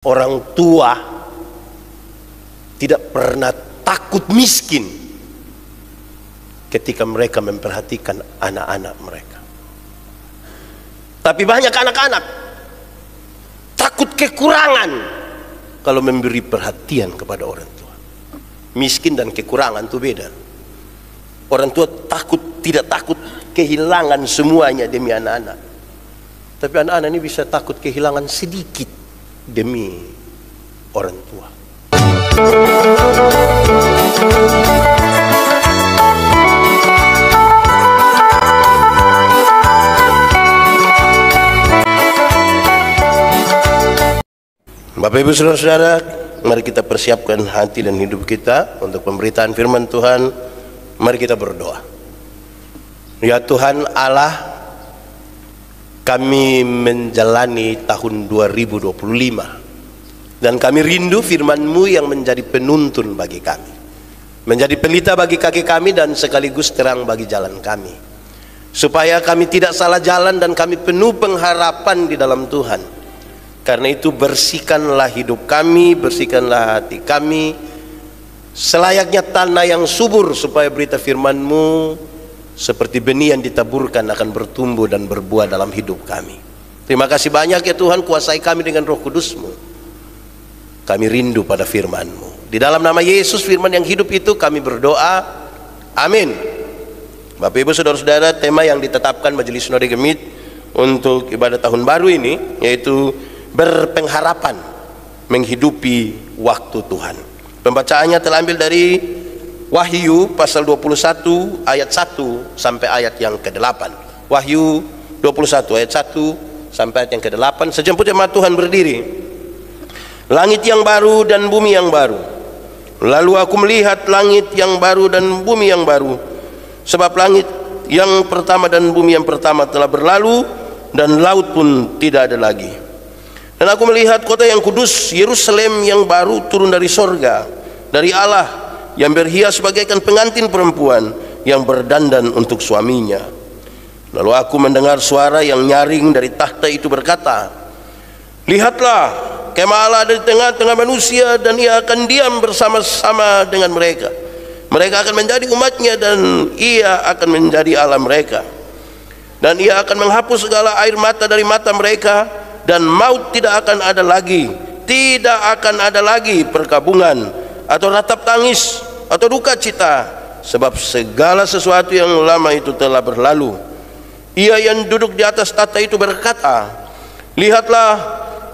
Orang tua tidak pernah takut miskin ketika mereka memperhatikan anak-anak mereka. Tapi banyak anak-anak takut kekurangan kalau memberi perhatian kepada orang tua. Miskin dan kekurangan itu beda. Orang tua tidak takut kehilangan semuanya demi anak-anak. Tapi anak-anak ini bisa takut kehilangan sedikit demi orang tua. Bapak Ibu Saudara-saudara, mari kita persiapkan hati dan hidup kita untuk pemberitaan firman Tuhan. Mari kita berdoa. Ya Tuhan Allah, kami menjalani tahun 2025 dan kami rindu firman-Mu yang menjadi penuntun bagi kami, menjadi pelita bagi kaki kami dan sekaligus terang bagi jalan kami, supaya kami tidak salah jalan dan kami penuh pengharapan di dalam Tuhan. Karena itu bersihkanlah hidup kami, bersihkanlah hati kami selayaknya tanah yang subur, supaya berita firman-Mu seperti benih yang ditaburkan akan bertumbuh dan berbuah dalam hidup kami. Terima kasih banyak ya Tuhan, kuasai kami dengan Roh Kudus-Mu. Kami rindu pada firman-Mu. Di dalam nama Yesus firman yang hidup itu kami berdoa. Amin. Bapak Ibu Saudara-saudara, tema yang ditetapkan Majelis Sinode Gemit untuk ibadah tahun baru ini yaitu berpengharapan menghidupi waktu Tuhan. Pembacaannya terambil dari Wahyu pasal 21 ayat 1 sampai ayat yang ke-8. Wahyu 21 ayat 1 sampai ayat yang ke-8. Sejemput jemaat Tuhan berdiri. Langit yang baru dan bumi yang baru. Lalu aku melihat langit yang baru dan bumi yang baru, sebab langit yang pertama dan bumi yang pertama telah berlalu dan laut pun tidak ada lagi. Dan aku melihat kota yang kudus, Yerusalem yang baru turun dari sorga, dari Allah, yang berhias bagaikan pengantin perempuan yang berdandan untuk suaminya. Lalu aku mendengar suara yang nyaring dari tahta itu berkata, lihatlah, kemah Allah ada di tengah-tengah manusia, dan ia akan diam bersama-sama dengan mereka. Mereka akan menjadi umatnya, dan ia akan menjadi Allah mereka. Dan ia akan menghapus segala air mata dari mata mereka, dan maut tidak akan ada lagi. Tidak akan ada lagi perkabungan atau ratap tangis atau duka cita, sebab segala sesuatu yang lama itu telah berlalu. Ia yang duduk di atas tahta itu berkata, lihatlah,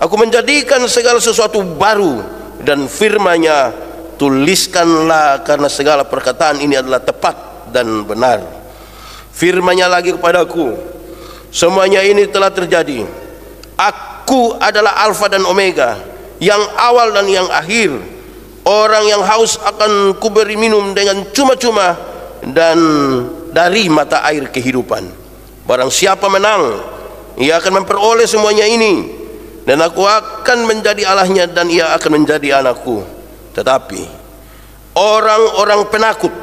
aku menjadikan segala sesuatu baru, dan firman-Nya, tuliskanlah, karena segala perkataan ini adalah tepat dan benar. Firman-Nya lagi kepadaku, semuanya ini telah terjadi. Aku adalah Alfa dan Omega, yang awal dan yang akhir. Orang yang haus akan kuberi minum dengan cuma-cuma dan dari mata air kehidupan. Barang siapa menang, ia akan memperoleh semuanya ini, dan aku akan menjadi Allahnya, dan ia akan menjadi anakku. Tetapi orang-orang penakut,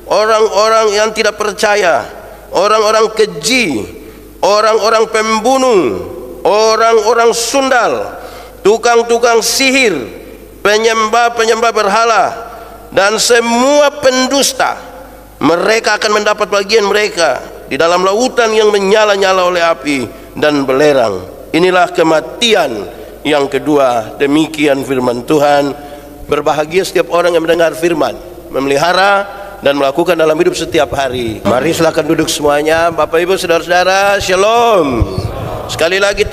orang-orang yang tidak percaya, orang-orang keji, orang-orang pembunuh, orang-orang sundal, tukang-tukang sihir, penyembah-penyembah berhala, dan semua pendusta, mereka akan mendapat bagian mereka di dalam lautan yang menyala-nyala oleh api dan belerang. Inilah kematian yang kedua. Demikian firman Tuhan. Berbahagia setiap orang yang mendengar firman, memelihara dan melakukan dalam hidup setiap hari. Mari silakan duduk semuanya. Bapak Ibu Saudara-saudara, Shalom. Sekali lagi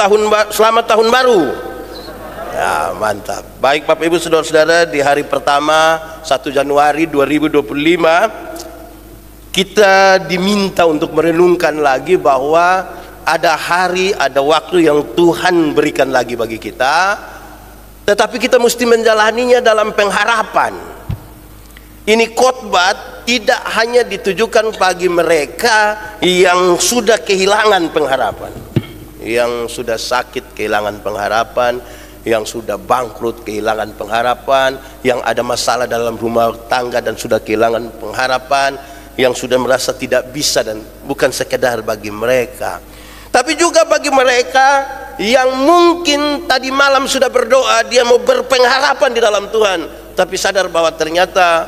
selamat tahun baru. Ya, mantap. Baik Bapak Ibu Saudara-saudara, di hari pertama 1 Januari 2025 kita diminta untuk merenungkan lagi bahwa ada hari, ada waktu yang Tuhan berikan lagi bagi kita, tetapi kita mesti menjalaninya dalam pengharapan. Ini khotbah tidak hanya ditujukan bagi mereka yang sudah kehilangan pengharapan, yang sudah sakit kehilangan pengharapan, yang sudah bangkrut kehilangan pengharapan, yang ada masalah dalam rumah tangga dan sudah kehilangan pengharapan, yang sudah merasa tidak bisa, dan bukan sekedar bagi mereka. Tapi juga bagi mereka yang mungkin tadi malam sudah berdoa, dia mau berpengharapan di dalam Tuhan, tapi sadar bahwa ternyata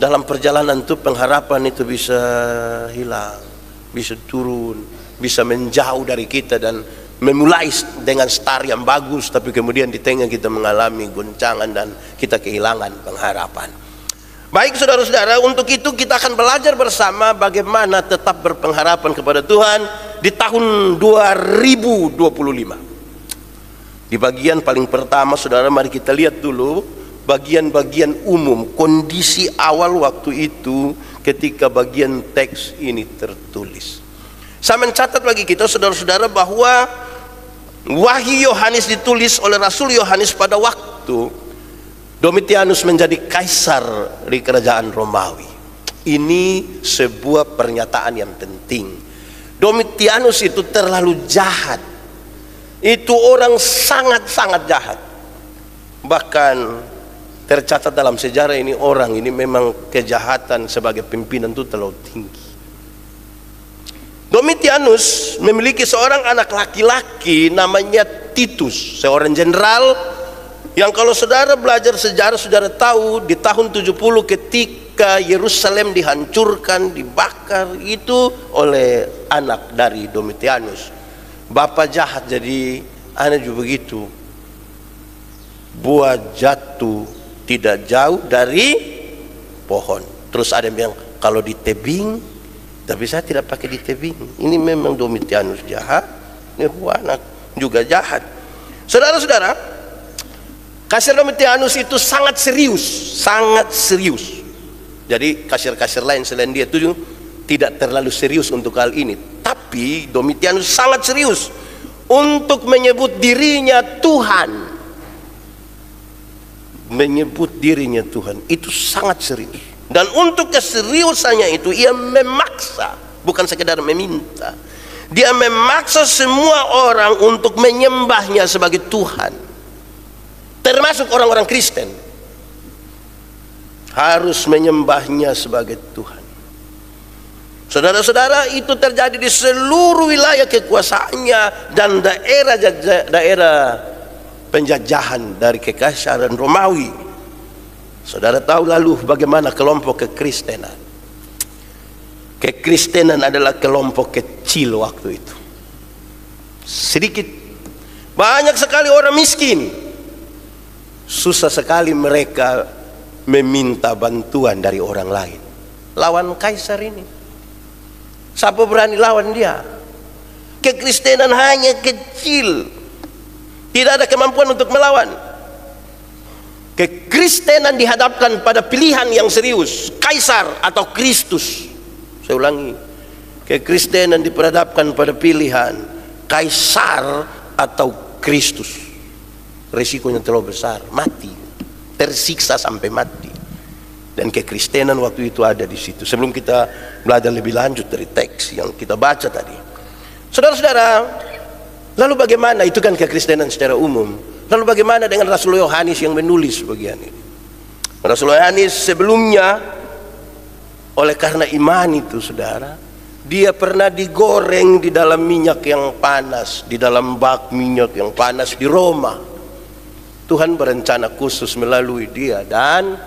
dalam perjalanan itu pengharapan itu bisa hilang, bisa turun, bisa menjauh dari kita dan memulai dengan star yang bagus, tapi kemudian di tengah kita mengalami goncangan dan kita kehilangan pengharapan. Baik saudara-saudara, untuk itu kita akan belajar bersama bagaimana tetap berpengharapan kepada Tuhan di tahun 2025. Di bagian paling pertama, saudara, mari kita lihat dulu bagian-bagian umum, kondisi awal waktu itu ketika bagian teks ini tertulis. Saya mencatat bagi kita saudara-saudara bahwa Wahyu Yohanes ditulis oleh Rasul Yohanes pada waktu Domitianus menjadi kaisar di kerajaan Romawi. Ini sebuah pernyataan yang penting. Domitianus itu terlalu jahat. Itu orang sangat-sangat jahat. Bahkan tercatat dalam sejarah ini, orang ini memang kejahatan sebagai pimpinan itu terlalu tinggi. Domitianus memiliki seorang anak laki-laki namanya Titus, seorang jenderal yang kalau saudara belajar sejarah, saudara tahu di tahun 70 ketika Yerusalem dihancurkan, dibakar, itu oleh anak dari Domitianus. Bapak jahat, jadi anak juga begitu. Buah jatuh tidak jauh dari pohon. Terus ada yang bilang kalau di tebing, tapi saya tidak pakai di tebing. Ini memang Domitianus jahat, ini anak juga jahat. Saudara-saudara, Kaisar Domitianus itu sangat serius, sangat serius. Jadi kasir-kasir lain selain dia itu tidak terlalu serius untuk hal ini. Tapi Domitianus sangat serius untuk menyebut dirinya Tuhan. Menyebut dirinya Tuhan itu sangat serius. Dan untuk keseriusannya itu ia memaksa, bukan sekedar meminta. Dia memaksa semua orang untuk menyembahnya sebagai Tuhan. Termasuk orang-orang Kristen harus menyembahnya sebagai Tuhan. Saudara-saudara, itu terjadi di seluruh wilayah kekuasaannya dan daerah penjajahan dari kekaisaran Romawi. Saudara tahu lalu bagaimana kelompok kekristenan. Kekristenan adalah kelompok kecil waktu itu. Sedikit. Banyak sekali orang miskin. Susah sekali mereka meminta bantuan dari orang lain. Lawan kaisar ini. Siapa berani lawan dia? Kekristenan hanya kecil. Tidak ada kemampuan untuk melawan. Kekristenan dihadapkan pada pilihan yang serius, kaisar atau Kristus. Saya ulangi, kekristenan diperhadapkan pada pilihan kaisar atau Kristus. Resikonya terlalu besar, mati, tersiksa sampai mati. Dan kekristenan waktu itu ada di situ. Sebelum kita belajar lebih lanjut dari teks yang kita baca tadi, saudara-saudara, lalu bagaimana? Itu kan kekristenan secara umum. Lalu bagaimana dengan Rasul Yohanes yang menulis bagian ini? Rasul Yohanes sebelumnya, oleh karena iman itu saudara, dia pernah digoreng di dalam minyak yang panas, di dalam bak minyak yang panas di Roma. Tuhan berencana khusus melalui dia dan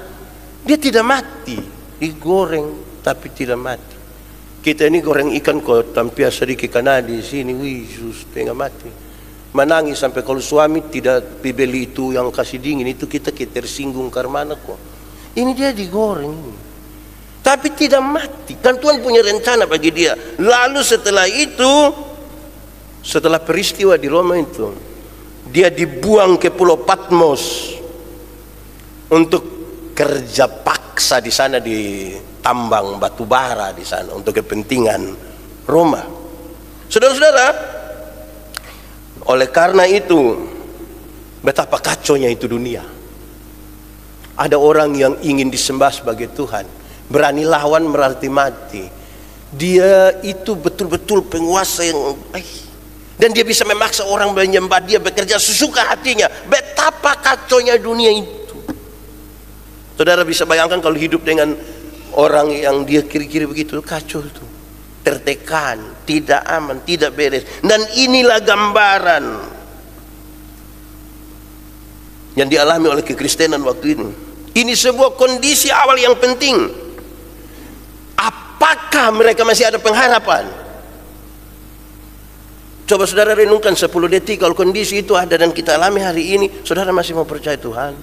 dia tidak mati, digoreng tapi tidak mati. Kita ini goreng ikan kok tampil sedikit karena di sini, Yesus tengah mati. Menangis sampai kalau suami tidak dibeli itu yang kasih dingin itu kita tersinggung karena kok. Ini dia digoreng, tapi tidak mati. Dan Tuhan punya rencana bagi dia. Lalu setelah itu, setelah peristiwa di Roma itu, dia dibuang ke Pulau Patmos untuk kerja paksa di sana di tambang batu bara di sana untuk kepentingan Roma. Saudara-saudara, oleh karena itu, betapa kacaunya itu dunia. Ada orang yang ingin disembah sebagai Tuhan, berani lawan berarti mati. Dia itu betul-betul penguasa yang baik, dan dia bisa memaksa orang menyembah dia, bekerja sesuka hatinya. Betapa kacaunya dunia itu. Saudara bisa bayangkan kalau hidup dengan orang yang dia kiri-kiri begitu, kacau itu. tertekan, tidak aman, tidak beres. Dan inilah gambaran yang dialami oleh kekristenan waktu ini. Ini sebuah kondisi awal yang penting. Apakah mereka masih ada pengharapan? Coba saudara renungkan 10 detik, kalau kondisi itu ada dan kita alami hari ini, saudara masih mau percaya Tuhan?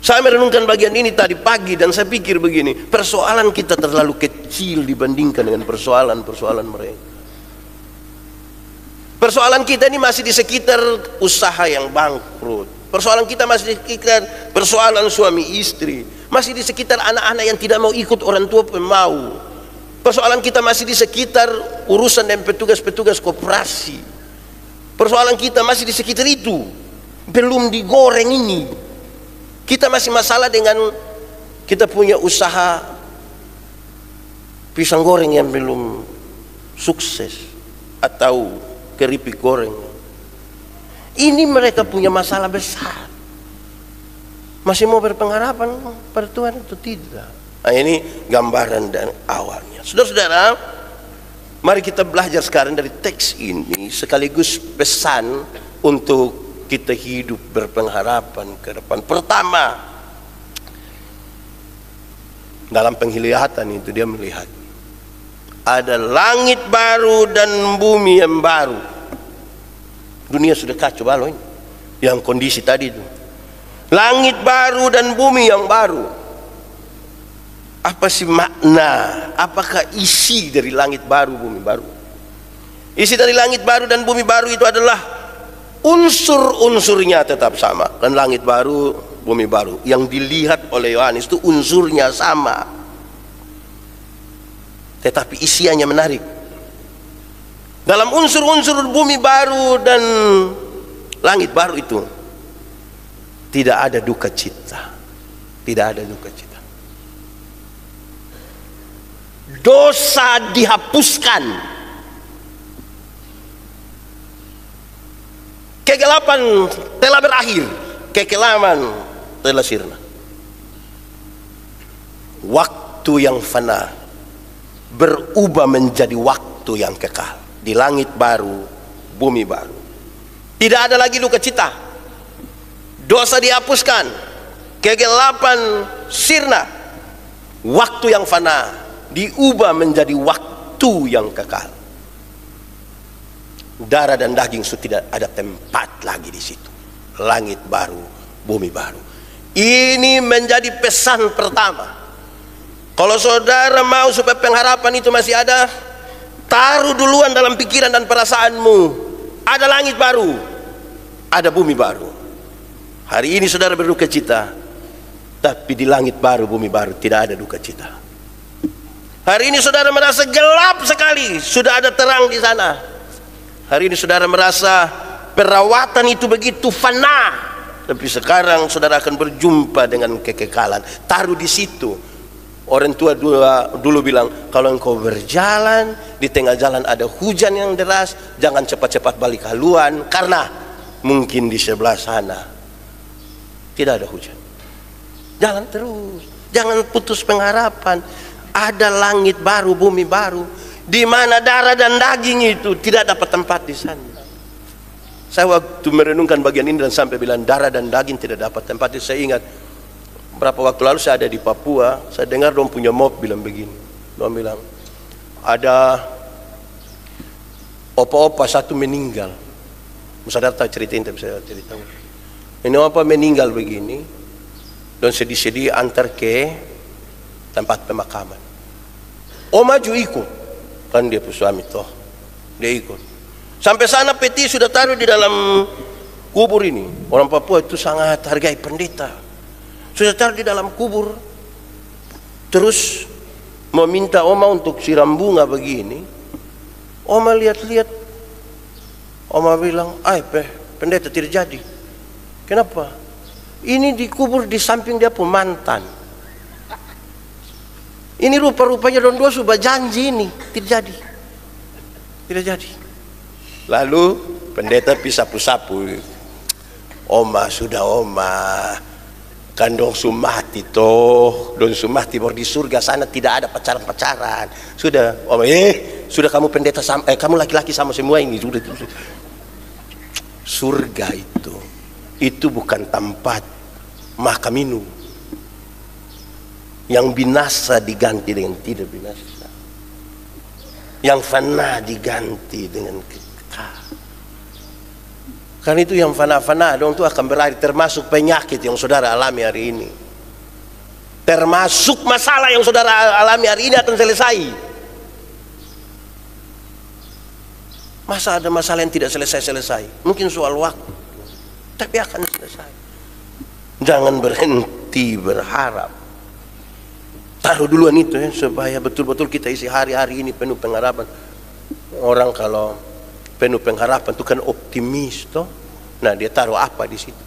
Saya merenungkan bagian ini tadi pagi dan saya pikir begini, persoalan kita terlalu kecil dibandingkan dengan persoalan-persoalan mereka. Persoalan kita ini masih di sekitar usaha yang bangkrut. Persoalan kita masih di sekitar persoalan suami istri. Masih di sekitar anak-anak yang tidak mau ikut orang tua pemau. Persoalan kita masih di sekitar urusan dan petugas-petugas koperasi. Persoalan kita masih di sekitar itu. Belum digoreng ini. Kita masih masalah dengan kita punya usaha pisang goreng yang belum sukses atau keripik goreng. Ini mereka punya masalah besar. Masih mau berpengharapan pada Tuhan atau tidak? Nah, ini gambaran dan awalnya. Saudara-saudara, mari kita belajar sekarang dari teks ini sekaligus pesan untuk kita hidup berpengharapan ke depan. Pertama, dalam penglihatan itu dia melihat ada langit baru dan bumi yang baru. Dunia sudah kacau balau ini. Yang kondisi tadi itu. Langit baru dan bumi yang baru. Apa sih makna? Apakah isi dari langit baru, bumi baru? Isi dari langit baru dan bumi baru itu adalah unsur-unsurnya tetap sama. Dan langit baru, bumi baru, yang dilihat oleh Yohanes itu unsurnya sama, tetapi isiannya menarik. Dalam unsur-unsur bumi baru dan langit baru itu tidak ada duka cita. Tidak ada duka cita. Dosa dihapuskan. Kegelapan telah berakhir, kekelaman telah sirna. Waktu yang fana berubah menjadi waktu yang kekal. Di langit baru, bumi baru. Tidak ada lagi duka cita. Dosa dihapuskan, kegelapan sirna. Waktu yang fana diubah menjadi waktu yang kekal. Darah dan daging sudah tidak ada tempat lagi di situ. Langit baru, bumi baru. Ini menjadi pesan pertama. Kalau saudara mau supaya pengharapan itu masih ada, taruh duluan dalam pikiran dan perasaanmu, ada langit baru, ada bumi baru. Hari ini saudara berduka cita, tapi di langit baru, bumi baru tidak ada duka cita. Hari ini saudara merasa gelap sekali, sudah ada terang di sana. Hari ini saudara merasa perawatan itu begitu fana, tapi sekarang saudara akan berjumpa dengan kekekalan. Taruh di situ. Orang tua dulu bilang, kalau engkau berjalan di tengah jalan ada hujan yang deras, jangan cepat-cepat balik haluan, karena mungkin di sebelah sana tidak ada hujan. Jalan terus, jangan putus pengharapan. Ada langit baru, bumi baru, di mana darah dan daging itu tidak dapat tempat di sana. Saya waktu merenungkan bagian ini dan sampai bilang darah dan daging tidak dapat tempat, saya ingat berapa waktu lalu saya ada di Papua, saya dengar dong punya mob bilang begini. Dong bilang ada opa-opa satu meninggal. Saudara tahu ceritain, tapi saya cerita. Ini opa meninggal begini, dan sedih-sedih antar ke tempat pemakaman. Maju ikut, kan dia suami toh, dia ikut. Sampai sana peti sudah taruh di dalam kubur ini. Orang Papua itu sangat hargai pendeta. Sudah taruh di dalam kubur. Terus mau minta Oma untuk siram bunga begini. Oma lihat-lihat. Oma bilang, pendeta tidak jadi. Kenapa? Ini dikubur di samping dia pun mantan. Ini rupa-rupanya don dua sudah janji ini, tidak jadi. Tidak jadi. Lalu pendeta sapu-sapu. Oma, sudah Oma. Kan dong sumati toh, dong sumati baru di surga sana tidak ada pacaran-pacaran. Sudah, sudah kamu pendeta sama, kamu laki-laki sama semua ini sudah. Surga itu bukan tempat makan minum. Yang binasa diganti dengan tidak binasa. Yang fana diganti dengan kekal. Kan itu yang fana-fana dong itu akan berakhir, termasuk penyakit yang saudara alami hari ini. Termasuk masalah yang saudara alami hari ini akan selesai. Masa ada masalah yang tidak selesai-selesai? Mungkin soal waktu, tapi akan selesai. Jangan berhenti berharap. Taruh duluan itu ya, supaya betul-betul kita isi hari-hari ini penuh pengharapan. Orang kalau penuh pengharapan itu kan optimis toh. Nah, dia taruh apa di situ?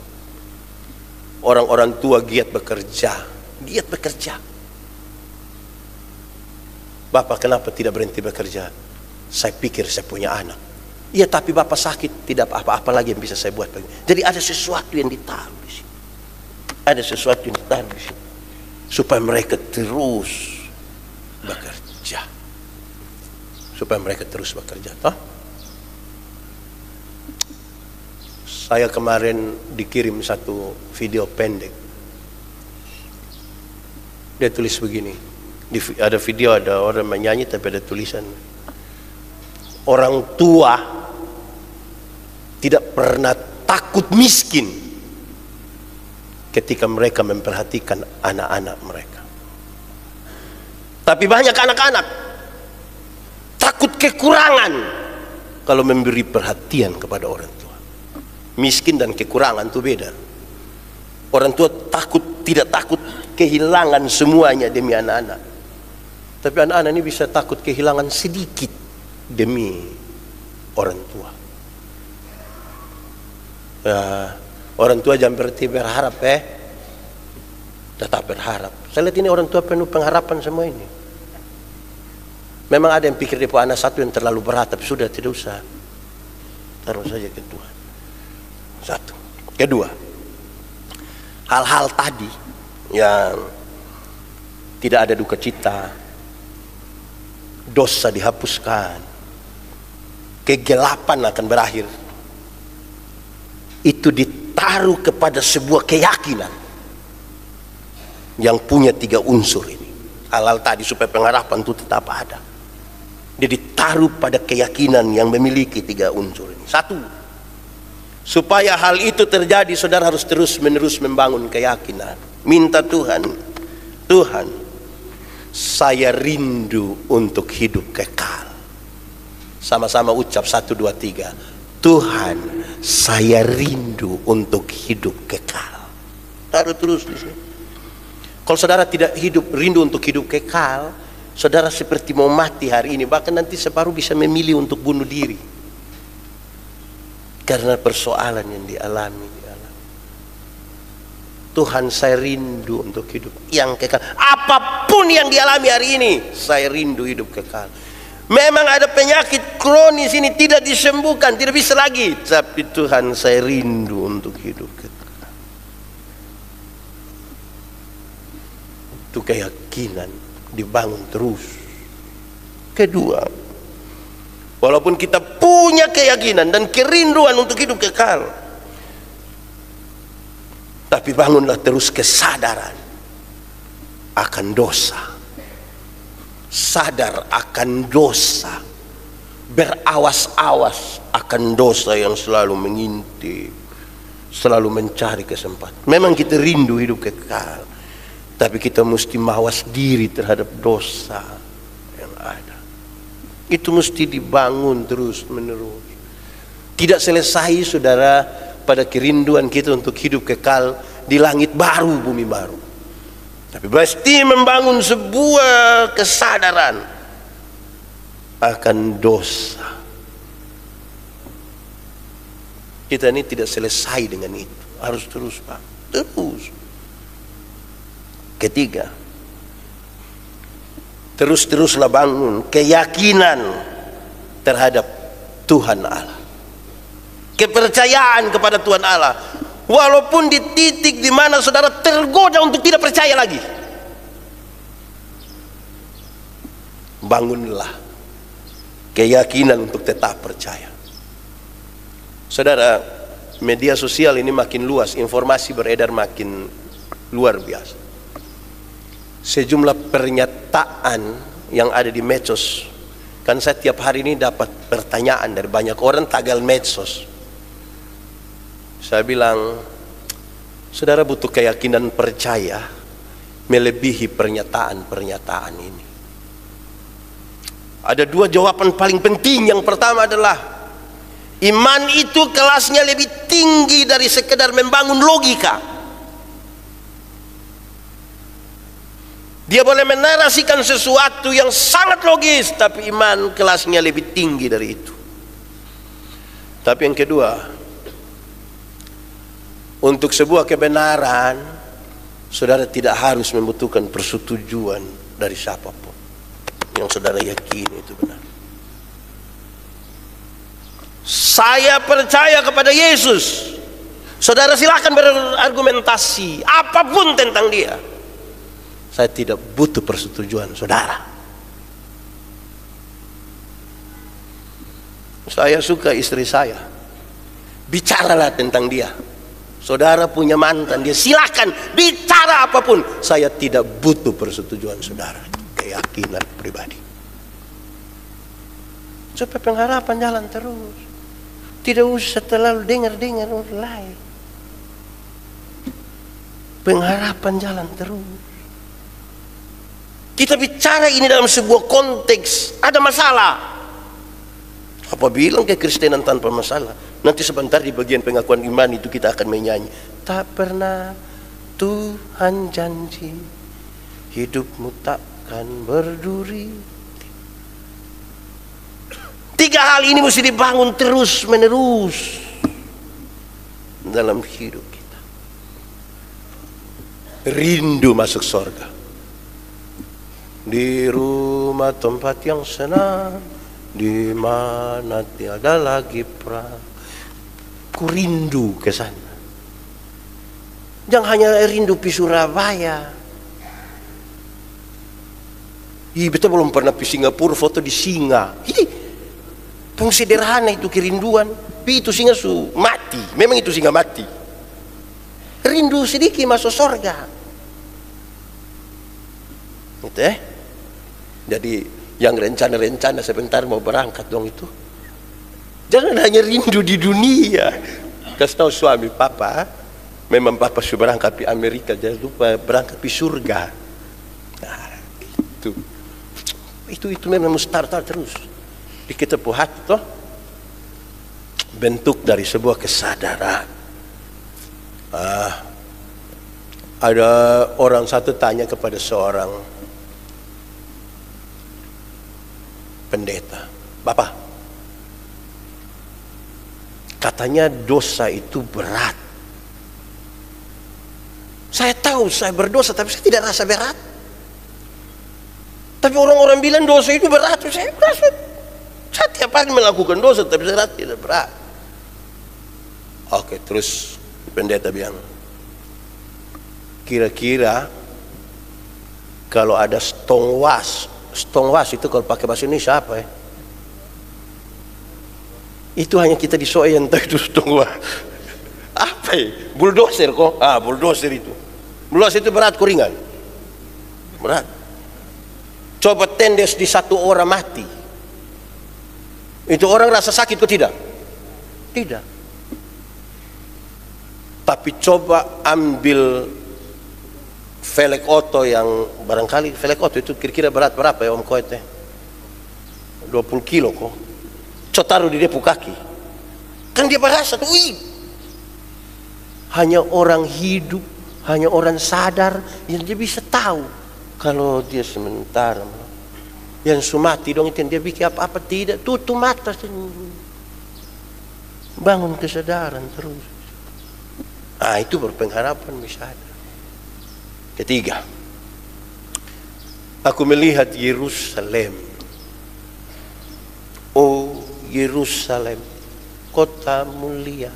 Orang-orang tua giat bekerja, giat bekerja. Bapak kenapa tidak berhenti bekerja? Saya pikir saya punya anak. Iya, tapi bapak sakit, tidak apa-apa lagi yang bisa saya buat. Jadi ada sesuatu yang ditaruh di situ. Ada sesuatu yang ditaruh di situ supaya mereka terus bekerja. Supaya mereka terus bekerja, toh? Saya kemarin dikirim satu video pendek. Dia tulis begini. Ada video, ada orang menyanyi tapi ada tulisan. Orang tua tidak pernah takut miskin ketika mereka memperhatikan anak-anak mereka. Tapi banyak anak-anak takut kekurangan kalau memberi perhatian kepada orang tua. Miskin dan kekurangan itu beda. Orang tua tidak takut kehilangan semuanya demi anak-anak. Tapi anak-anak ini bisa takut kehilangan sedikit demi orang tua. Ya, orang tua jangan berarti berharap tetap berharap. Saya lihat ini orang tua penuh pengharapan semua ini. Memang ada yang pikir dia anak satu yang terlalu berat, tapi sudah tidak usah. Taruh saja ke Tuhan. Satu. Kedua, hal-hal tadi yang tidak ada duka cita, dosa dihapuskan, kegelapan akan berakhir, itu ditaruh kepada sebuah keyakinan yang punya 3 unsur ini. Hal-hal tadi supaya pengharapan itu tetap ada. Dia ditaruh pada keyakinan yang memiliki 3 unsur ini. Satu, supaya hal itu terjadi, saudara harus terus-menerus membangun keyakinan. Minta Tuhan, Tuhan, saya rindu untuk hidup kekal. Sama-sama ucap 1, 2, 3. Tuhan, saya rindu untuk hidup kekal. Taruh terus di sini. Kalau saudara tidak rindu untuk hidup kekal, saudara seperti mau mati hari ini. Bahkan nanti separuh bisa memilih untuk bunuh diri. Karena persoalan yang dialami. Tuhan, saya rindu untuk hidup yang kekal. Apapun yang dialami hari ini, saya rindu hidup kekal. Memang ada penyakit kronis ini tidak disembuhkan, tidak bisa lagi. Tapi Tuhan, saya rindu untuk hidup kekal. Itu keyakinan dibangun terus. Kedua, walaupun kita punya keyakinan dan kerinduan untuk hidup kekal, tapi bangunlah terus kesadaran akan dosa. Sadar akan dosa. Berawas-awas akan dosa yang selalu mengintip, selalu mencari kesempatan. Memang kita rindu hidup kekal, tapi kita mesti mawas diri terhadap dosa yang ada. Itu mesti dibangun terus menerus. Tidak selesai, saudara, pada kerinduan kita untuk hidup kekal di langit baru, bumi baru. Tapi mesti membangun sebuah kesadaran akan dosa. Kita ini tidak selesai dengan itu. Harus terus, Pak. Terus. Ketiga, terus-teruslah bangun keyakinan terhadap Tuhan Allah. Kepercayaan kepada Tuhan Allah. walaupun di titik di mana saudara tergoda untuk tidak percaya lagi, bangunlah keyakinan untuk tetap percaya. Saudara, media sosial ini makin luas, informasi beredar makin luar biasa. Sejumlah pernyataan yang ada di medsos, kan saya tiap hari ini dapat pertanyaan dari banyak orang tagal medsos. Saya bilang, saudara butuh keyakinan percaya melebihi pernyataan-pernyataan ini. Ada dua jawaban paling penting. Yang pertama adalah, iman itu kelasnya lebih tinggi dari sekedar membangun logika. Dia boleh menarasikan sesuatu yang sangat logis, tapi iman kelasnya lebih tinggi dari itu. Tapi yang kedua, untuk sebuah kebenaran, saudara tidak harus membutuhkan persetujuan dari siapapun. Yang saudara yakini itu benar. Saya percaya kepada Yesus. Saudara silakan berargumentasi apapun tentang dia. Saya tidak butuh persetujuan saudara. Saya suka istri saya, bicaralah tentang dia. Saudara punya mantan, dia silakan bicara apapun. Saya tidak butuh persetujuan saudara. Keyakinan pribadi. Supaya pengharapan jalan terus. Tidak usah terlalu dengar-dengar orang lain. Pengharapan jalan terus. Kita bicara ini dalam sebuah konteks ada masalah. Apa bilang kekristenan tanpa masalah? Nanti sebentar di bagian pengakuan iman itu kita akan menyanyi. Tak pernah Tuhan janji hidupmu takkan berduri. Tiga hal ini mesti dibangun terus menerus dalam hidup kita. Rindu masuk surga. Di rumah tempat yang senang, di mana tiada lagi perang. Ku rindu ke sana. Jangan hanya rindu di Surabaya. Betul belum pernah di Singapura, foto di singa. Sederhana itu kerinduan. Itu singa su mati. Memang itu singa mati. Rindu sedikit masuk surga. Gitu ya. Jadi yang rencana-rencana sebentar mau berangkat dong itu. Jangan hanya rindu di dunia. Kasih tahu suami, papa, memang papa sudah berangkat di Amerika, jangan lupa berangkat di surga. Nah, itu memang mustahil terus. Di kita hati toh bentuk dari sebuah kesadaran. Ada orang satu tanya kepada seorang pendeta, Bapak, katanya dosa itu berat. Saya tahu saya berdosa, tapi saya tidak rasa berat. Tapi orang-orang bilang dosa itu berat. Saya tiap hari melakukan dosa, tapi saya rasa tidak berat. Oke, terus pendeta bilang, kira-kira kalau ada stongwas itu kalau pakai bahasa Indonesia apa ya? Itu hanya kita di Soe yang tahu itu stongwas. Apa ya? Bulldozer kok? Bulldozer itu. Bulldozer itu berat kok ringan? Berat. Coba tendes di satu orang mati. Itu orang rasa sakit kok tidak? Tidak. Tapi coba ambil velg oto yang barangkali velg oto itu kira-kira berat berapa ya Om Koete? 20 kilo kok. Coba taruh di depu kaki. Kan dia merasa tuh, hanya orang hidup, hanya orang sadar yang dia bisa tahu kalau dia sementara. Yang sumati dong itu dia bikin apa-apa tidak, tutup mata, bangun kesadaran terus. Itu berpengharapan bisa ada. Ketiga, aku melihat Yerusalem. Oh Yerusalem, kota mulia,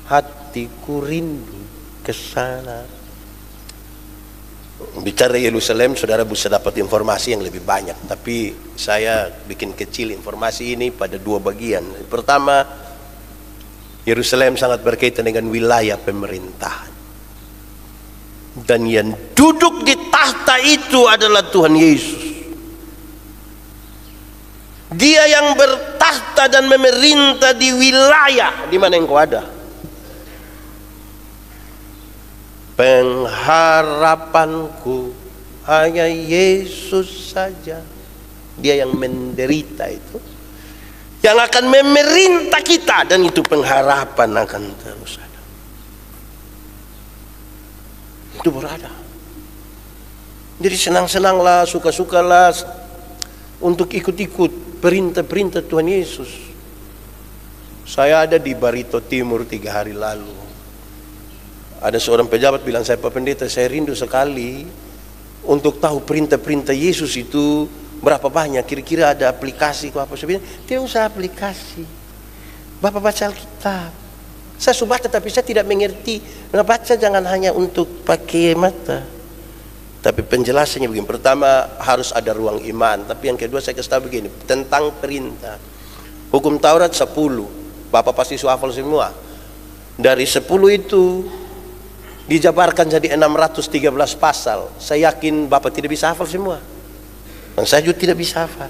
hati hatiku rindu ke sana. Bicara Yerusalem, saudara bisa dapat informasi yang lebih banyak, tapi saya bikin kecil informasi ini pada dua bagian. Pertama, Yerusalem sangat berkaitan dengan wilayah pemerintahan, dan yang duduk di tahta itu adalah Tuhan Yesus. Dia yang bertahta dan memerintah di wilayah di mana engkau ada. Pengharapanku hanya Yesus saja. Dia yang menderita itu, yang akan memerintah kita, dan itu pengharapan akan terus ada. Itu berada. Jadi senang-senanglah, suka-sukalah untuk ikut-ikut perintah-perintah Tuhan Yesus. Saya ada di Barito Timur 3 hari lalu. Ada seorang pejabat bilang, saya Pak Pendeta, saya rindu sekali untuk tahu perintah-perintah Yesus itu berapa banyak. Kira-kira ada aplikasi atau apa. Saya bilang, tidak usah aplikasi, Bapak baca Alkitab. Saya sudah baca tapi saya tidak mengerti. Nah, baca jangan hanya untuk pakai mata, tapi penjelasannya begini. Pertama, harus ada ruang iman. Tapi yang kedua saya kasih tahu begini, tentang perintah. Hukum Taurat 10, Bapak pasti hafal semua. Dari 10 itu dijabarkan jadi 613 pasal. Saya yakin Bapak tidak bisa hafal semua, dan saya juga tidak bisa hafal.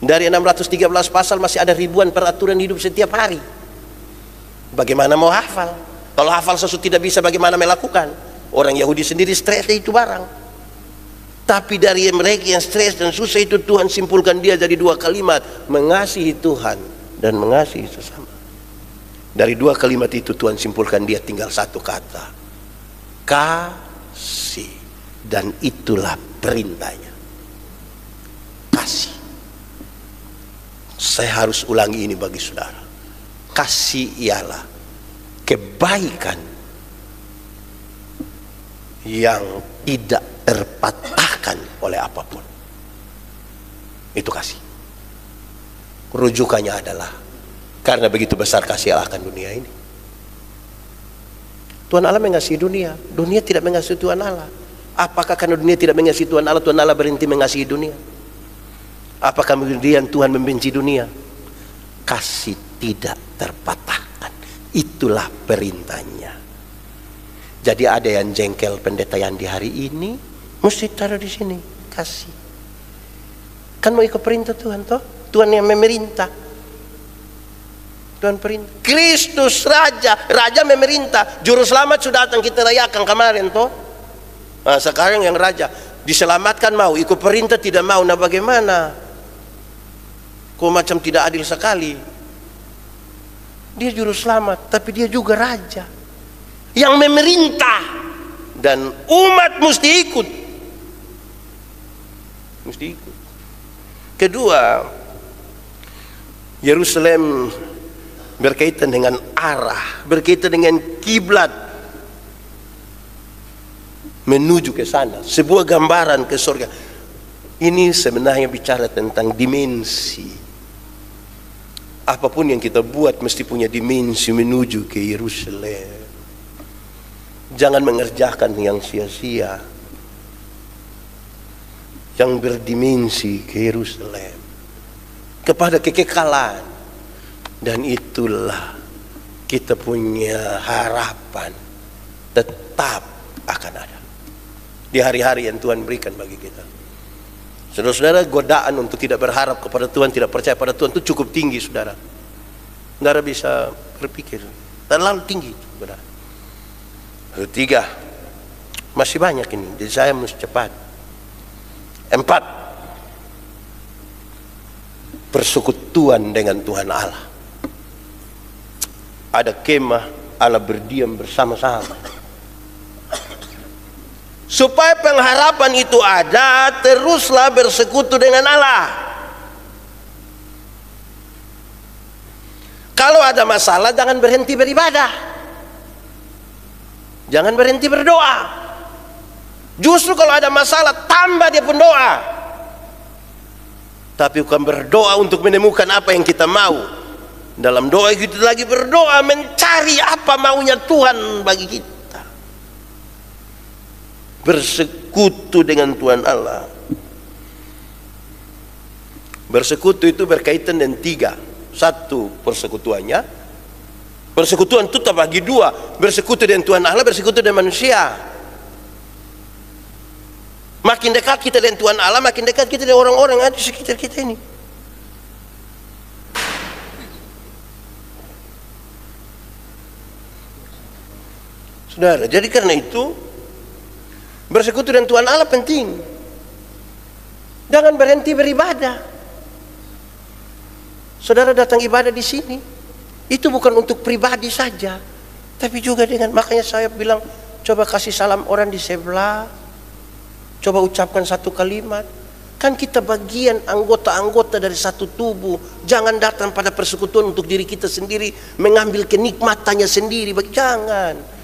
Dari 613 pasal masih ada ribuan peraturan hidup setiap hari. Bagaimana mau hafal? Kalau hafal sesuatu tidak bisa, bagaimana melakukan? Orang Yahudi sendiri stres itu barang. Tapi dari mereka yang stres dan susah itu, Tuhan simpulkan dia jadi 2 kalimat, mengasihi Tuhan dan mengasihi sesama. Dari 2 kalimat itu Tuhan simpulkan dia tinggal 1 kata, kasih. Dan itulah perintahnya, kasih. Saya harus ulangi ini bagi saudara. Kasih ialah kebaikan yang tidak terpatahkan oleh apapun. Itu kasih. Rujukannya adalah, karena begitu besar kasih Allah akan dunia ini. Tuhan Allah mengasihi dunia, dunia tidak mengasihi Tuhan Allah. Apakah karena dunia tidak mengasihi Tuhan Allah berhenti mengasihi dunia? Apakah kemudian Tuhan membenci dunia? Kasih tidak terpatahkan, itulah perintahnya. Jadi ada yang jengkel pendeta yang di hari ini, mesti taruh di sini, kasih. Kan mau ikut perintah Tuhan toh? Tuhan yang memerintah. Tuhan perintah. Kristus Raja, Raja memerintah. Juru selamat sudah datang, kita rayakan kemarin toh. Nah, sekarang yang Raja diselamatkan mau, ikut perintah tidak mau. Nah bagaimana? Kok macam tidak adil sekali. Dia juru selamat, tapi dia juga Raja yang memerintah, dan umat mesti ikut. Mesti ikut. Kedua, Yerusalem berkaitan dengan arah, berkaitan dengan kiblat menuju ke sana, sebuah gambaran ke surga. Ini sebenarnya bicara tentang dimensi. Apapun yang kita buat mesti punya dimensi menuju ke Yerusalem. Jangan mengerjakan yang sia-sia, yang berdimensi ke Yerusalem, kepada kekekalan. Dan itulah kita punya harapan tetap akan ada di hari-hari yang Tuhan berikan bagi kita. Saudara-saudara, godaan untuk tidak berharap kepada Tuhan, tidak percaya pada Tuhan itu cukup tinggi, saudara. Saudara bisa berpikir, terlalu tinggi, saudara. Ketiga, masih banyak ini, jadi saya mesti cepat. 4, persekutuan dengan Tuhan Allah. Ada kemah Allah berdiam bersama-sama. Supaya pengharapan itu ada, teruslah bersekutu dengan Allah. Kalau ada masalah, jangan berhenti beribadah, jangan berhenti berdoa. Justru kalau ada masalah, tambah dia pun doa. Tapi bukan berdoa untuk menemukan apa yang kita mau, Dalam doa kita lagi berdoa mencari apa maunya Tuhan bagi kita. Bersekutu dengan Tuhan Allah. Bersekutu itu berkaitan dengan tiga. Satu, persekutuannya. Persekutuan itu terbagi dua. Bersekutu dengan Tuhan Allah, bersekutu dengan manusia. Makin dekat kita dengan Tuhan Allah, makin dekat kita dengan orang-orang yang ada di sekitar kita ini. Saudara, jadi karena itu bersekutu dengan Tuhan Allah penting. Jangan berhenti beribadah. Saudara datang ibadah di sini, itu bukan untuk pribadi saja, tapi juga dengan, makanya saya bilang, coba kasih salam orang di sebelah, coba ucapkan satu kalimat. Kan kita bagian anggota-anggota dari satu tubuh. Jangan datang pada persekutuan untuk diri kita sendiri, mengambil kenikmatannya sendiri. Jangan.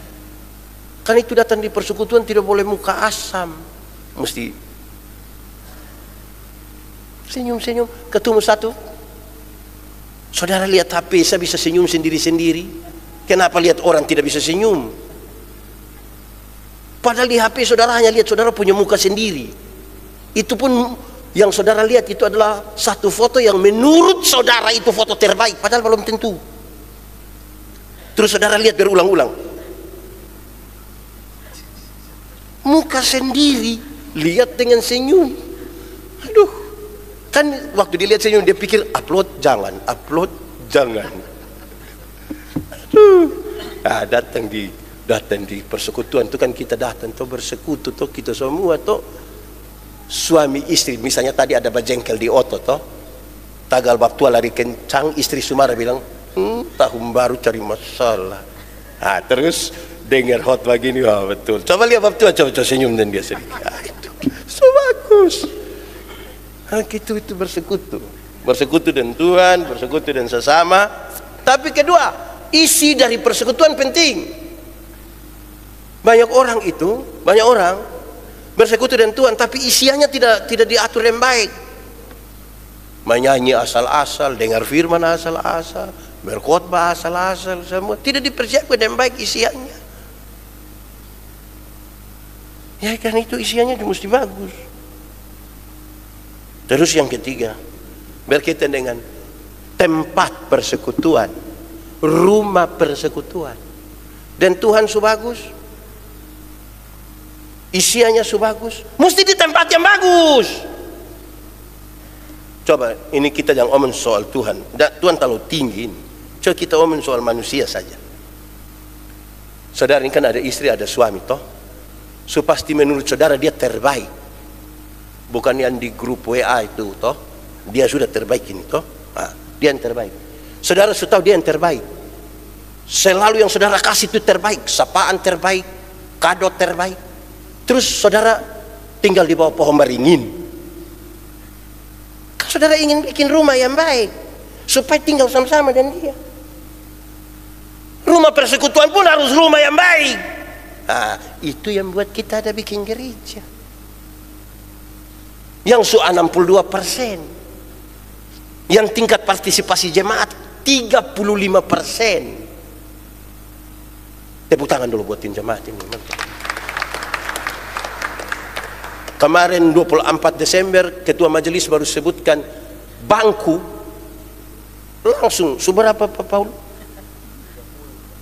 Kan itu datang di persekutuan tidak boleh muka asam, mesti senyum-senyum. Ketemu satu, saudara lihat HP, saya bisa senyum sendiri-sendiri. Kenapa lihat orang tidak bisa senyum? Padahal di HP saudara hanya lihat saudara punya muka sendiri. Itu pun yang saudara lihat itu adalah satu foto yang menurut saudara itu foto terbaik, padahal belum tentu. Terus saudara lihat berulang-ulang. Muka sendiri, lihat dengan senyum. Aduh, kan waktu dilihat senyum dia pikir upload jangan, upload jangan. Aduh, nah, datang di persekutuan itu kan kita datang tuh bersekutu tuh kita semua tuh suami istri. Misalnya tadi ada bajengkel di otot toh, tagal bab tua lari kencang, istri Sumara bilang tahun baru cari masalah. Nah, terus dengar hot begini, wah betul. Coba lihat bab tua, coba senyum dan dia sedikit. Ah, itu so bagus. Nah, itu bersekutu. Bersekutu dengan Tuhan, bersekutu dengan sesama. Tapi kedua, isi dari persekutuan penting. Banyak orang bersekutu dengan Tuhan, tapi isiannya tidak diatur yang baik. Menyanyi asal-asal, dengar firman asal-asal, berkhotbah asal-asal, semua tidak dipersiapkan yang baik isiannya. Ya kan itu isiannya mesti bagus. Terus yang ketiga, berkaitan dengan tempat persekutuan, rumah persekutuan. Dan Tuhan bagus, isiannya bagus, mesti di tempat yang bagus. Coba ini kita jangan omong soal Tuhan. Tuhan terlalu tinggi ini. Coba kita omong soal manusia saja. Saudara ini kan ada istri, ada suami toh. So pasti menurut saudara dia terbaik. Bukan yang di grup WA itu toh. Dia sudah terbaik ini toh. Nah, dia yang terbaik. Saudara sudah tahu dia yang terbaik. Selalu yang saudara kasih itu terbaik. Sapaan terbaik, kado terbaik. Terus saudara tinggal di bawah pohon beringin. Kan saudara ingin bikin rumah yang baik supaya tinggal sama-sama dengan dia. Rumah persekutuan pun harus rumah yang baik. Nah, itu yang buat kita ada bikin gereja yang 62%, yang tingkat partisipasi jemaat 35%. Tepuk tangan dulu buat tim jemaat ini. Kemarin 24 Desember Ketua Majelis baru sebutkan bangku langsung seberapa Pak Paul?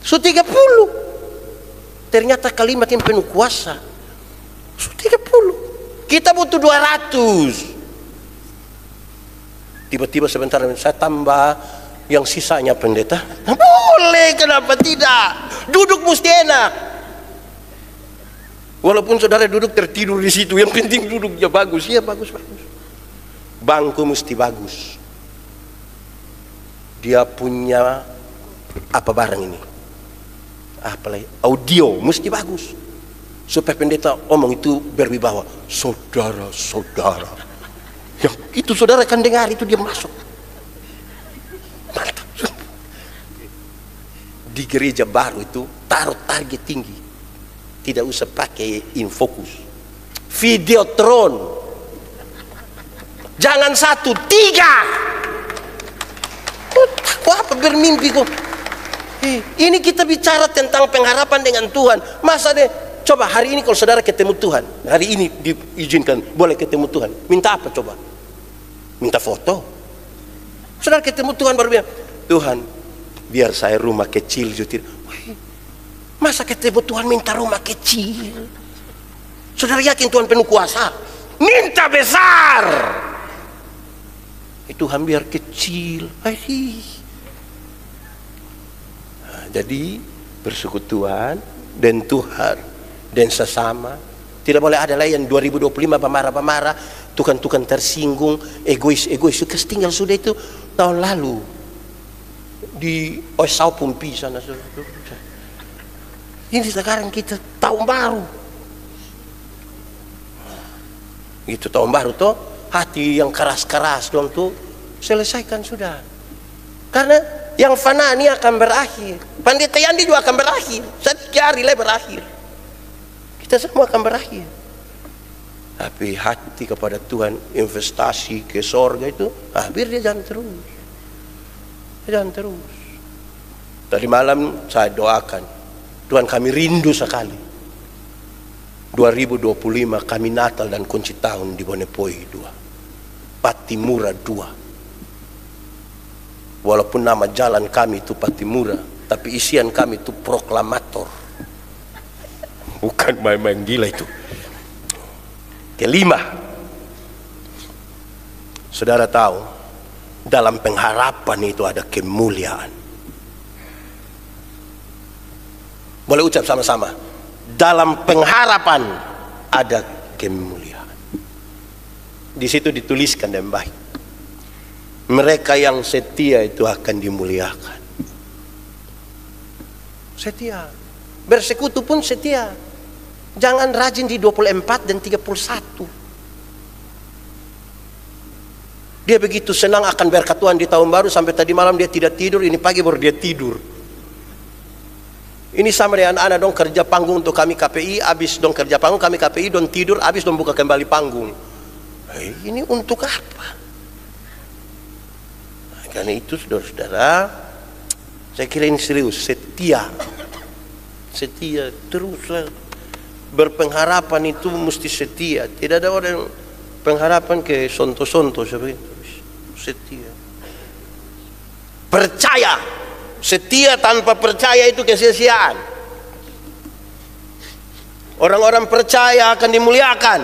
30. Ternyata kalimat yang penuh kuasa. 30. Kita butuh 200. Tiba-tiba sebentar saya tambah yang sisanya pendeta. Nah, boleh, kenapa tidak? Duduk mesti enak. Walaupun saudara duduk tertidur di situ, yang penting duduknya bagus. Iya, bagus. Bangku mesti bagus. Dia punya apa barang ini? Apalagi audio mesti bagus supaya pendeta omong itu berwibawa. Saudara-saudara, yang itu saudara kan dengar itu dia masuk. Mantap. Di gereja baru itu taruh target tinggi, tidak usah pakai infocus, Videotron. Jangan 1, 3. Apa bermimpi kok? Ini kita bicara tentang pengharapan dengan Tuhan. Masa deh, coba hari ini kalau saudara ketemu Tuhan, hari ini diizinkan boleh ketemu Tuhan, minta apa coba? Minta foto. Saudara ketemu Tuhan baru bilang, Tuhan, biar saya rumah kecil jutir. Masa ketemu Tuhan minta rumah kecil? Saudara yakin Tuhan penuh kuasa? Minta besar. Tuhan biar kecil. Jadi bersekutuan dan Tuhan dan sesama. Tidak boleh ada lagi yang 2025 pemarah-pemarah, Tuhan tersinggung, egois. Tinggal sudah itu tahun lalu di Osau Pumpi sana. Ini sekarang kita tahun baru. Itu tahun baru toh, hati yang keras-keras dong tuh selesaikan sudah. Karena yang fana ini akan berakhir. Pendeta Yandi juga akan berakhir. Setiap hari berakhir. Kita semua akan berakhir. Tapi hati kepada Tuhan, investasi ke sorga itu, biar dia jalan terus. Jalan terus. Tadi malam saya doakan, Tuhan kami rindu sekali. 2025 kami Natal dan kunci tahun di Bonepoi 2. Patimura 2. Walaupun nama jalan kami itu Patimura, tapi isian kami itu proklamator. Bukan main-main gila itu. Kelima, saudara tahu, dalam pengharapan itu ada kemuliaan. Boleh ucap sama-sama. Dalam pengharapan ada kemuliaan. Di situ dituliskan dengan baik. Mereka yang setia itu akan dimuliakan. Setia. Bersekutu pun setia. Jangan rajin di 24 dan 31. Dia begitu senang akan berkat Tuhan di tahun baru, sampai tadi malam dia tidak tidur, ini pagi baru dia tidur. Ini sama dengan anak dong kerja panggung untuk kami KPI, habis dong kerja panggung kami KPI dong tidur, habis dong buka kembali panggung. Ini untuk apa? Karena itu saudara-saudara, saya kira ini serius, setia teruslah. Berpengharapan itu mesti setia. Tidak ada orang pengharapan ke sonto-sonto seperti itu. Setia. Percaya. Setia tanpa percaya itu kesia-siaan. Orang-orang percaya akan dimuliakan.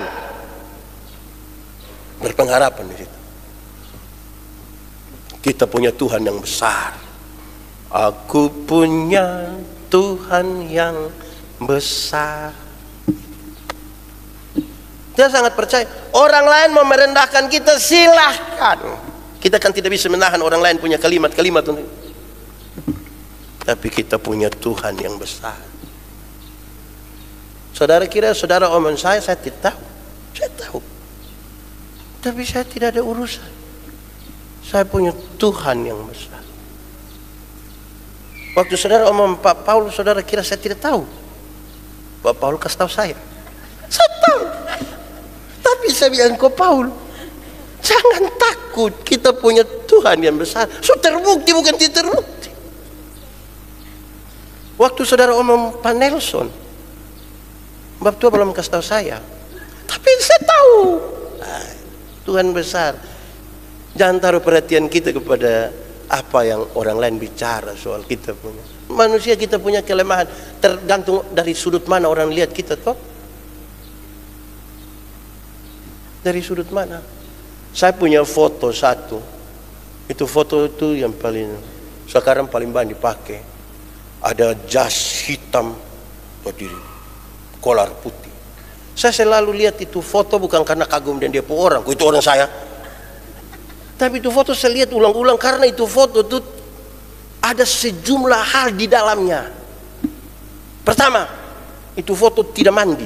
Berpengharapan di situ. Kita punya Tuhan yang besar. Aku punya Tuhan yang besar. Kita sangat percaya. Orang lain mau merendahkan kita, silahkan. Kita kan tidak bisa menahan orang lain punya kalimat-kalimat. Tapi kita punya Tuhan yang besar. Saudara kira saudara omong saya tidak tahu. Saya tahu. Tapi saya tidak ada urusan. Saya punya Tuhan yang besar. Waktu saudara omong Pak Paul, saudara kira saya tidak tahu. Pak Paul kasih tahu saya. Saya tahu. Tapi saya bilang ke Paul, jangan takut, kita punya Tuhan yang besar. So terbukti bukan tidak terbukti. Waktu saudara omong Pak Nelson, Bapak tua belum kasih tahu saya. Tapi saya tahu. Tuhan besar. Jangan taruh perhatian kita kepada apa yang orang lain bicara soal kita punya. Manusia kita punya kelemahan, tergantung dari sudut mana orang lihat kita toh. Dari sudut mana? Saya punya foto satu. Itu foto itu yang paling sekarang paling banyak dipakai. Ada jas hitam berdiri, kolar putih. Saya selalu lihat itu foto bukan karena kagum dan dia orang, itu orang saya. Tapi itu foto saya lihat ulang-ulang karena itu foto itu ada sejumlah hal di dalamnya. Pertama, itu foto tidak mandi.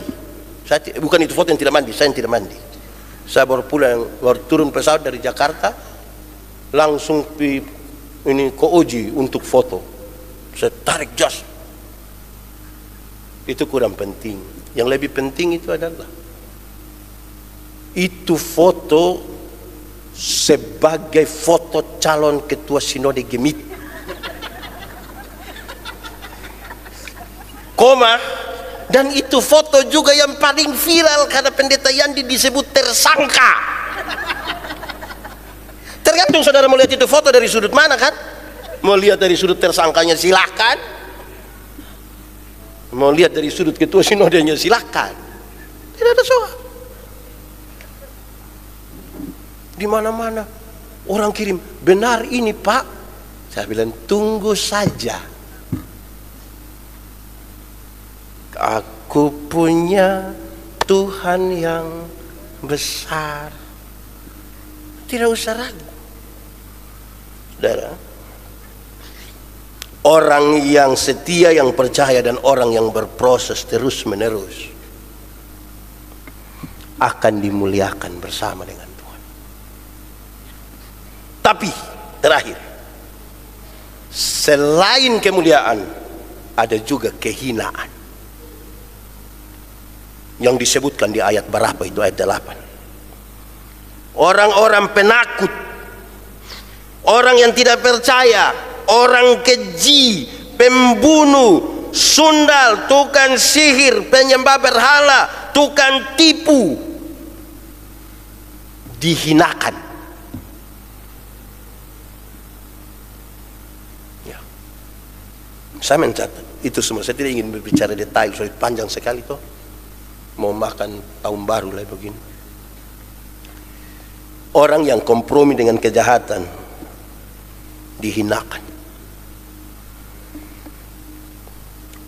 Bukan itu foto yang tidak mandi, saya yang tidak mandi. Saya baru pulang, baru turun pesawat dari Jakarta, langsung ini ke Oji untuk foto. Saya tarik jas. Itu kurang penting. Yang lebih penting itu adalah itu foto sebagai foto calon ketua sinode Gemit. koma, dan itu foto juga yang paling viral karena pendeta Yandi disebut tersangka. Tergantung saudara mau lihat itu foto dari sudut mana kan? Mau lihat dari sudut tersangkanya silahkan, mau lihat dari sudut ketua sinodenya silahkan, tidak ada soal. Di mana-mana orang kirim, benar ini Pak. Saya bilang tunggu saja. Aku punya Tuhan yang besar. Tidak usah ragu. Saudara, orang yang setia, yang percaya, dan orang yang berproses terus menerus akan dimuliakan bersama dengan Tuhan. Tapi terakhir, selain kemuliaan ada juga kehinaan yang disebutkan di ayat berapa itu, ayat 8. Orang-orang penakut, orang yang tidak percaya, orang keji, pembunuh, sundal, tukang sihir, penyembah berhala, tukang tipu, dihinakan. Ya. Saya mencatat itu semua. Saya tidak ingin berbicara detail, soalnya panjang sekali toh. Mau makan tahun baru lah begini. Orang yang kompromi dengan kejahatan dihinakan.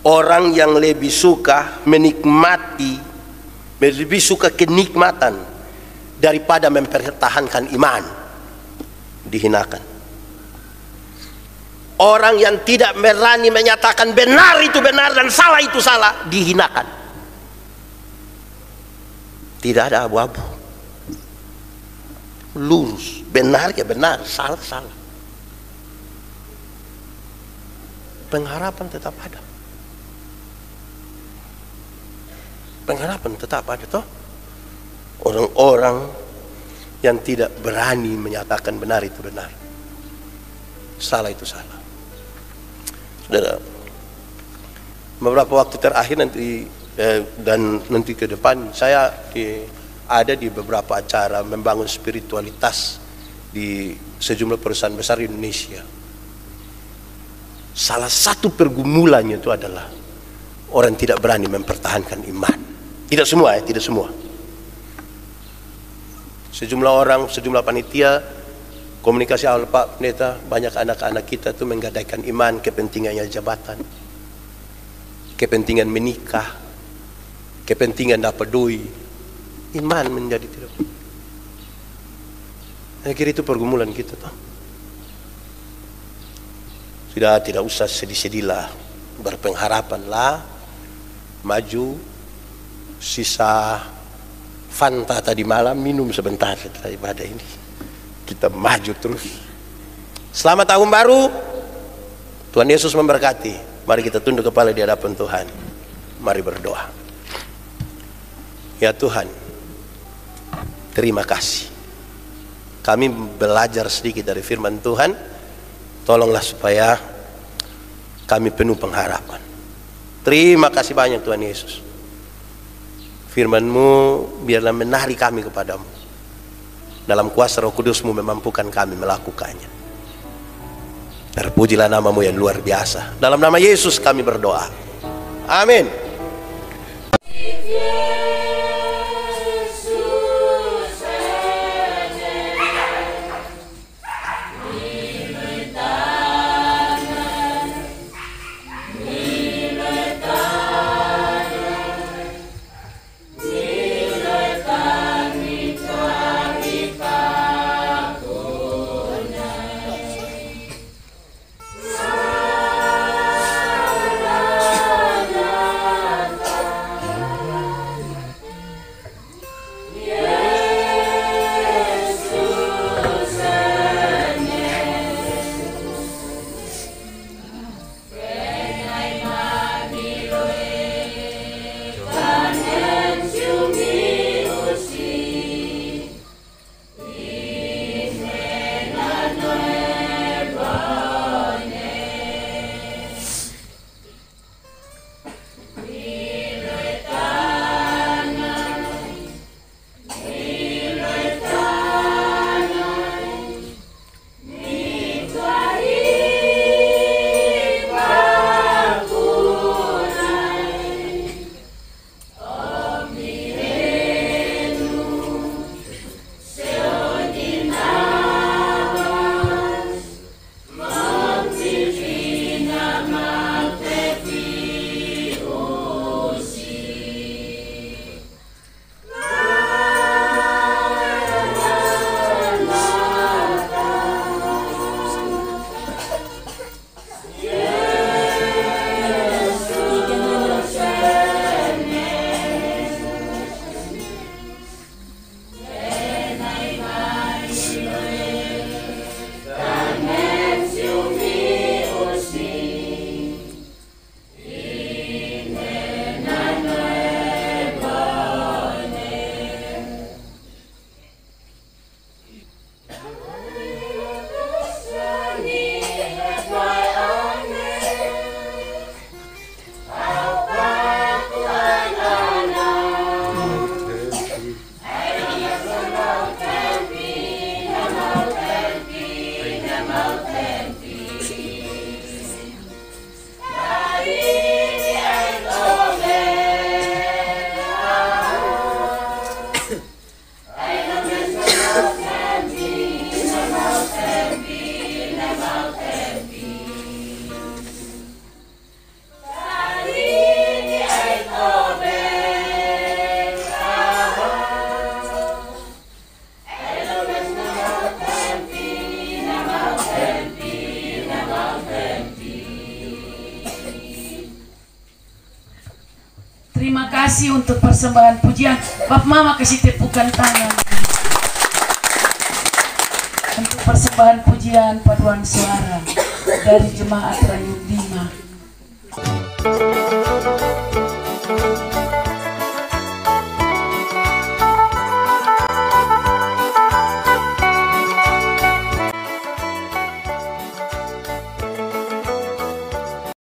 Orang yang lebih suka menikmati, lebih suka kenikmatan daripada mempertahankan iman, dihinakan. Orang yang tidak berani menyatakan benar itu benar dan salah itu salah, dihinakan. Tidak ada abu-abu, lurus, benar ya benar, salah salah. Pengharapan tetap ada. Pengharapan tetap ada toh. Orang-orang yang tidak berani menyatakan benar itu benar, salah itu salah. Saudara, beberapa waktu terakhir dan nanti ke depan saya ada di beberapa acara membangun spiritualitas di sejumlah perusahaan besar di Indonesia. Salah satu pergumulannya itu adalah orang tidak berani mempertahankan iman. Tidak semua ya, tidak semua. Sejumlah orang, sejumlah panitia komunikasi awal Pak Pendeta, banyak anak-anak kita tuh menggadaikan iman, kepentingannya jabatan, kepentingan menikah, kepentingan dapat doi, iman menjadi tidak. Saya kira itu pergumulan kita toh. Sudah tidak usah sedih-sedihlah, berpengharapanlah, maju. Sisa Fanta tadi malam minum sebentar setelah ibadah ini, kita maju terus. Selamat tahun baru, Tuhan Yesus memberkati. Mari kita tunduk kepala di hadapan Tuhan, mari berdoa. Ya Tuhan, terima kasih. Kami belajar sedikit dari firman Tuhan. Tolonglah supaya kami penuh pengharapan. Terima kasih banyak Tuhan Yesus. Firman-Mu biarlah menarik kami kepadamu. Dalam kuasa Roh Kudus-Mu memampukan kami melakukannya. Terpujilah nama-Mu yang luar biasa. Dalam nama Yesus kami berdoa. Amin. Terima kasih untuk persembahan pujian. Bapak Mama kasih tepukan tangan untuk persembahan pujian paduan suara dari Jemaat Rayu.